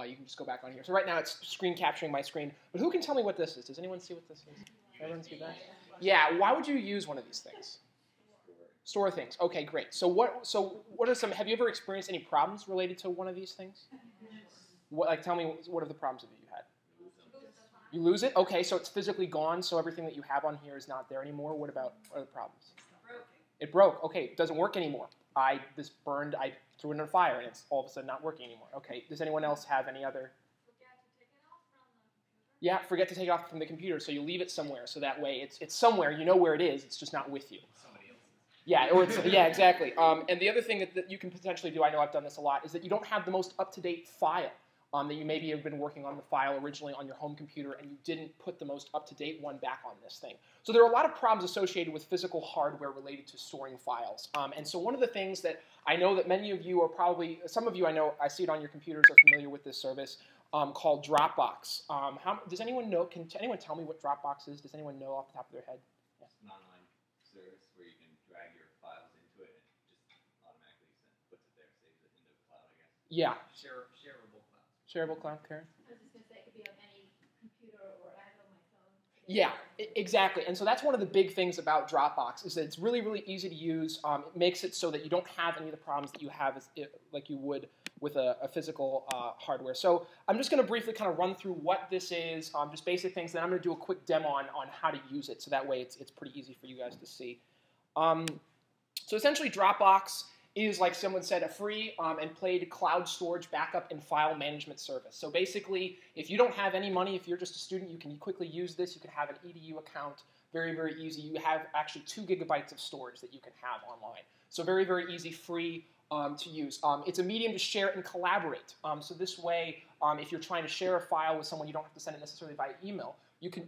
You can just go back on here. So right now it's screen capturing my screen. But who can tell me what this is? Does anyone see what this is? Everyone see that? Yeah. Why would you use one of these things? Store things. Okay, great. So what are some? Have you ever experienced any problems related to one of these things? Tell me, what are the problems that you had? You lose it? Okay, so it's physically gone. So everything that you have on here is not there anymore. What are the problems? It broke. Okay, it doesn't work anymore. This burned. I threw it in a fire, and it's all of a sudden not working anymore. Okay. Does anyone else have any other? Yeah, forget to take it off from the computer. So you leave it somewhere. So that way it's somewhere. You know where it is. It's just not with you. Yeah, yeah, exactly. And the other thing that you can potentially do, I know I've done this a lot, is that you don't have the most up-to-date file. That you maybe have been working on the file originally on your home computer and you didn't put the most up-to-date one back on this thing. So there are a lot of problems associated with physical hardware related to storing files. And so one of the things that I know that many of you are probably, some of you I know, I see it on your computers, are familiar with this service called Dropbox. Does anyone know, can anyone tell me what Dropbox is? Does anyone know off the top of their head? Yeah. It's an online service where you can drag your files into it and it just automatically puts it there, saves it into the cloud, I guess. Yeah. Shareable cloud. Shareable cloud, Karen? I was just going to say it could be on any computer or I have it on my phone. Yeah, exactly. And so that's one of the big things about Dropbox is that it's really, really easy to use. It makes it so that you don't have any of the problems that you have like you would with a physical hardware. So I'm just going to briefly kind of run through what this is, just basic things. Then I'm going to do a quick demo on how to use it. So that way it's pretty easy for you guys to see. So essentially Dropbox is, like someone said, a free and paid cloud storage backup and file management service. So basically, if you don't have any money, if you're just a student, you can quickly use this. You can have an EDU account, very, very easy. You have actually 2 gigabytes of storage that you can have online. So very, very easy, free to use. It's a medium to share and collaborate. So this way, if you're trying to share a file with someone, you don't have to send it necessarily via email. You can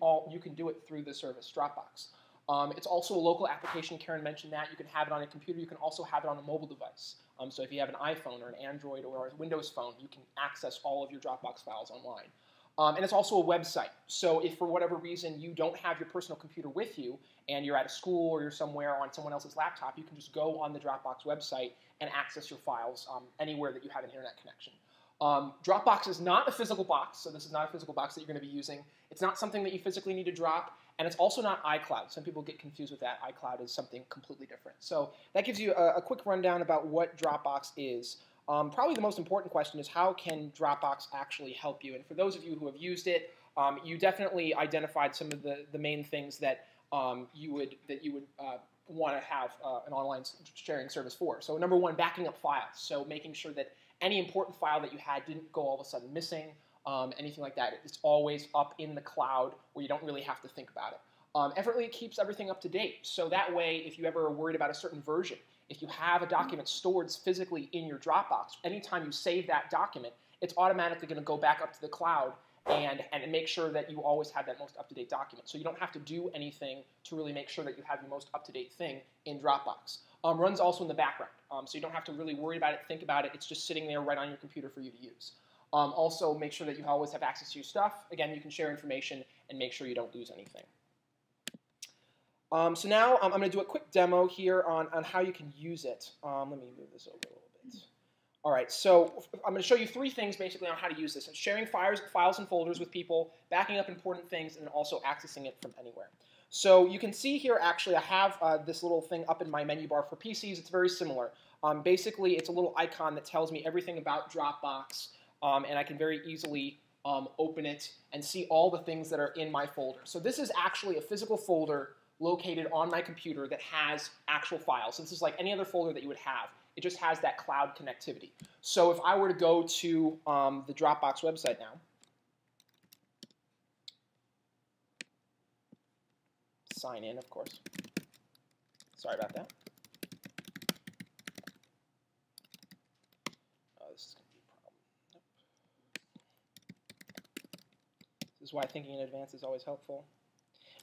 do it through the service Dropbox. It's also a local application. Karen mentioned that. You can have it on a computer. You can also have it on a mobile device. So if you have an iPhone or an Android or a Windows phone, you can access all of your Dropbox files online. And it's also a website. So if for whatever reason you don't have your personal computer with you and you're at a school or you're somewhere on someone else's laptop, you can just go on the Dropbox website and access your files anywhere that you have an internet connection. Dropbox is not a physical box, so this is not a physical box that you're going to be using. It's not something that you physically need to drop, and it's also not iCloud. Some people get confused with that. iCloud is something completely different. So that gives you a quick rundown about what Dropbox is. Probably the most important question is how can Dropbox actually help you? And for those of you who have used it, you definitely identified some of the main things that you would want to have an online sharing service for. So number one, backing up files. So making sure that any important file that you had didn't go all of a sudden missing, anything like that. It's always up in the cloud where you don't really have to think about it. Everly keeps everything up to date. So that way, if you ever are worried about a certain version, if you have a document stored physically in your Dropbox, anytime you save that document, it's automatically going to go back up to the cloud and make sure that you always have that most up-to-date document. So you don't have to do anything to really make sure that you have the most up-to-date thing in Dropbox. Runs also in the background, so you don't have to really worry about it, think about it. It's just sitting there right on your computer for you to use. Also, make sure that you always have access to your stuff. Again, you can share information and make sure you don't lose anything. So now I'm going to do a quick demo here on how you can use it. Let me move this over a little bit. All right, so I'm going to show you 3 things basically on how to use this. Sharing files and folders with people, backing up important things, and then also accessing it from anywhere. So you can see here, actually, I have this little thing up in my menu bar for PCs. It's very similar. Basically, it's a little icon that tells me everything about Dropbox, and I can very easily open it and see all the things that are in my folder. So this is actually a physical folder located on my computer that has actual files. So this is like any other folder that you would have. It just has that cloud connectivity. So if I were to go to the Dropbox website now, sign in, of course. Sorry about that. Oh, this is going to be a problem. Nope. This is why thinking in advance is always helpful.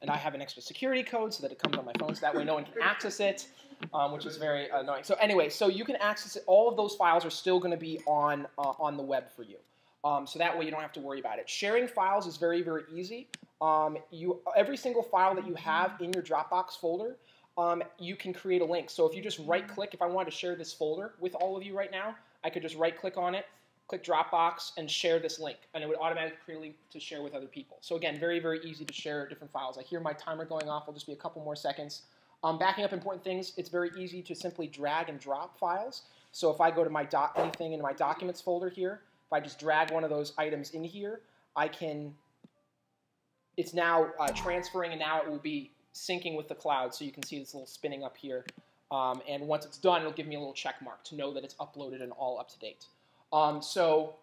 And I have an extra security code so that it comes on my phone, so that way no one can access it, which is very annoying. So anyway, so you can access it. All of those files are still going to be on the web for you. So that way you don't have to worry about it. Sharing files is very, very easy. Every single file that you have in your Dropbox folder, you can create a link. So if you just right-click, if I wanted to share this folder with all of you right now, I could just right-click on it, click Dropbox, and share this link. And it would automatically create a link to share with other people. So again, very, very easy to share different files. I hear my timer going off. It'll just be a couple more seconds. Backing up important things, it's very easy to simply drag and drop files. So if I go to my anything in my documents folder here, if I just drag one of those items in here, I can, it's now transferring, and now it will be syncing with the cloud. So you can see this little spinning up here. And once it's done, it'll give me a little check mark to know that it's uploaded and all up to date. So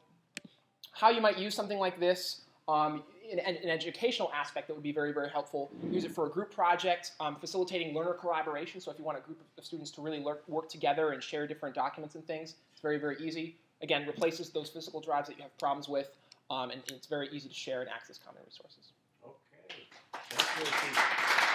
how you might use something like this, in an educational aspect that would be very, very helpful. Use it for a group project, facilitating learner collaboration. So if you want a group of students to really work together and share different documents and things, it's very, very easy. Again, replaces those physical drives that you have problems with, and it's very easy to share and access common resources. Okay. That's really cool.